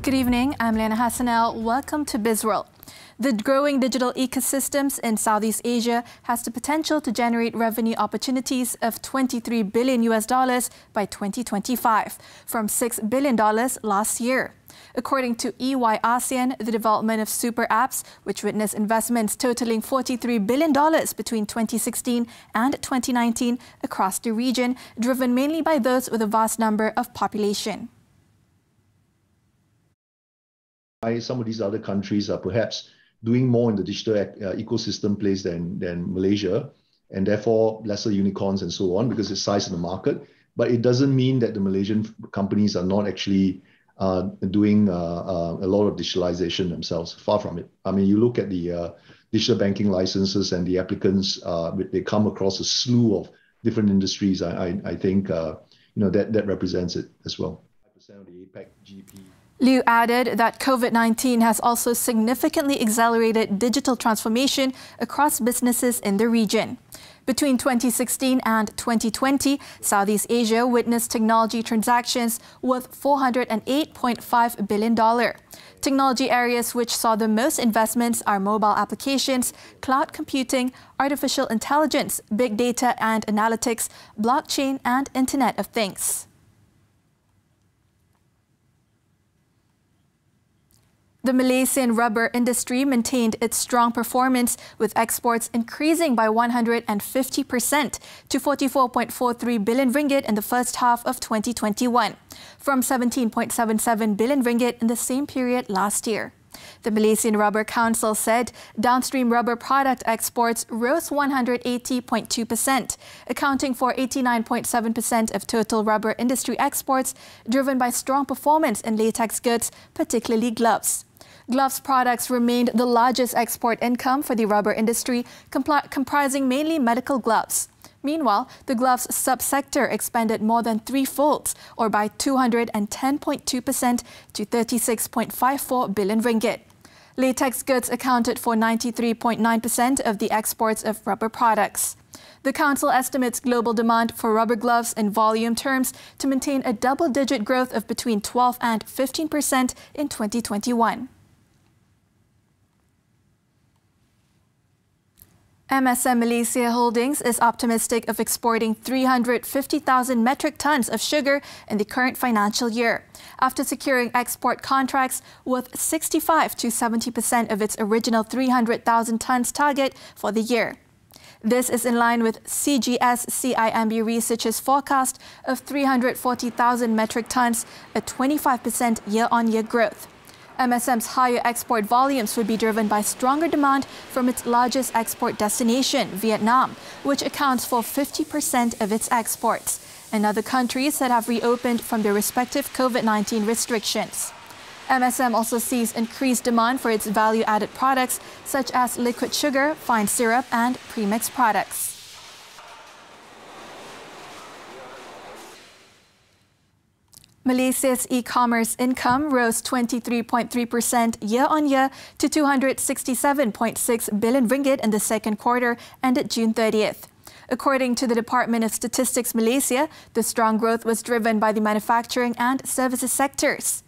Good evening, I'm Liayana Hassanel. Welcome to Bizworld. The growing digital ecosystems in Southeast Asia has the potential to generate revenue opportunities of $23 billion by 2025, from $6 billion last year. According to EY ASEAN, the development of super apps, which witnessed investments totaling $43 billion between 2016 and 2019 across the region, driven mainly by those with a vast number of population. Some of these other countries are perhaps doing more in the digital ecosystem place than Malaysia, and therefore lesser unicorns and so on because of the size of the market. But it doesn't mean that the Malaysian companies are not actually doing a lot of digitalization themselves. Far from it. I mean, you look at the digital banking licenses and the applicants, they come across a slew of different industries. I think that represents it as well. 5% of the APEC GDP. Liu added that COVID-19 has also significantly accelerated digital transformation across businesses in the region. Between 2016 and 2020, Southeast Asia witnessed technology transactions worth $408.5 billion. Technology areas which saw the most investments are mobile applications, cloud computing, artificial intelligence, big data and analytics, blockchain, and Internet of Things. The Malaysian rubber industry maintained its strong performance, with exports increasing by 150% to 44.43 billion ringgit in the first half of 2021, from 17.77 billion ringgit in the same period last year. The Malaysian Rubber Council said downstream rubber product exports rose 180.2%, accounting for 89.7% of total industry industry exports, driven by strong performance in latex goods, particularly gloves. Gloves products remained the largest export income for the rubber industry, comprising mainly medical gloves. Meanwhile, the gloves subsector expanded more than threefold, or by 210.2% to 36.54 billion ringgit. Latex goods accounted for 93.9% of the exports of rubber products. The Council estimates global demand for rubber gloves in volume terms to maintain a double-digit growth of between 12% and 15% in 2021. MSM Malaysia Holdings is optimistic of exporting 350,000 metric tons of sugar in the current financial year, after securing export contracts worth 65 to 70% of its original 300,000 tons target for the year. This is in line with CGS CIMB Research's forecast of 340,000 metric tons, a 25% year-on-year growth. MSM's higher export volumes would be driven by stronger demand from its largest export destination, Vietnam, which accounts for 50% of its exports, and other countries that have reopened from their respective COVID-19 restrictions. MSM also sees increased demand for its value-added products such as liquid sugar, fine syrup, and premixed products. Malaysia's e-commerce income rose 23.3% year-on-year to 267.6 billion ringgit in the second quarter, ended June 30th. According to the Department of Statistics Malaysia, the strong growth was driven by the manufacturing and services sectors.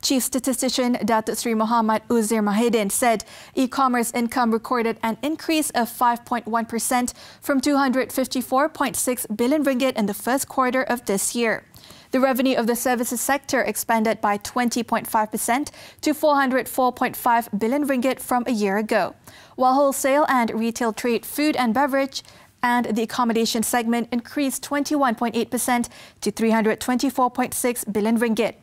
Chief Statistician Datuk Sri Muhammad Uzair Mahidin said e-commerce income recorded an increase of 5.1% from 254.6 billion ringgit in the first quarter of this year. The revenue of the services sector expanded by 20.5% to 404.5 billion ringgit from a year ago, while wholesale and retail trade, food and beverage, and the accommodation segment increased 21.8% to 324.6 billion ringgit.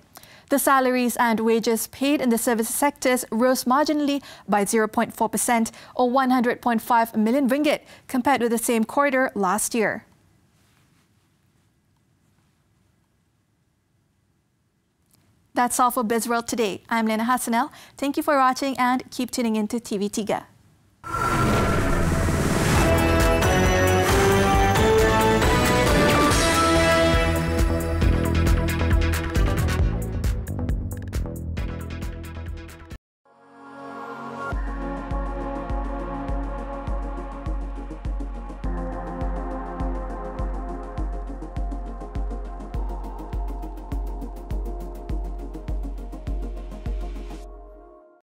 The salaries and wages paid in the services sectors rose marginally by 0.4% or 100.5 million ringgit compared with the same quarter last year. That's all for Bizworld today. I'm Liayana Hassanel. Thank you for watching and keep tuning into TV3.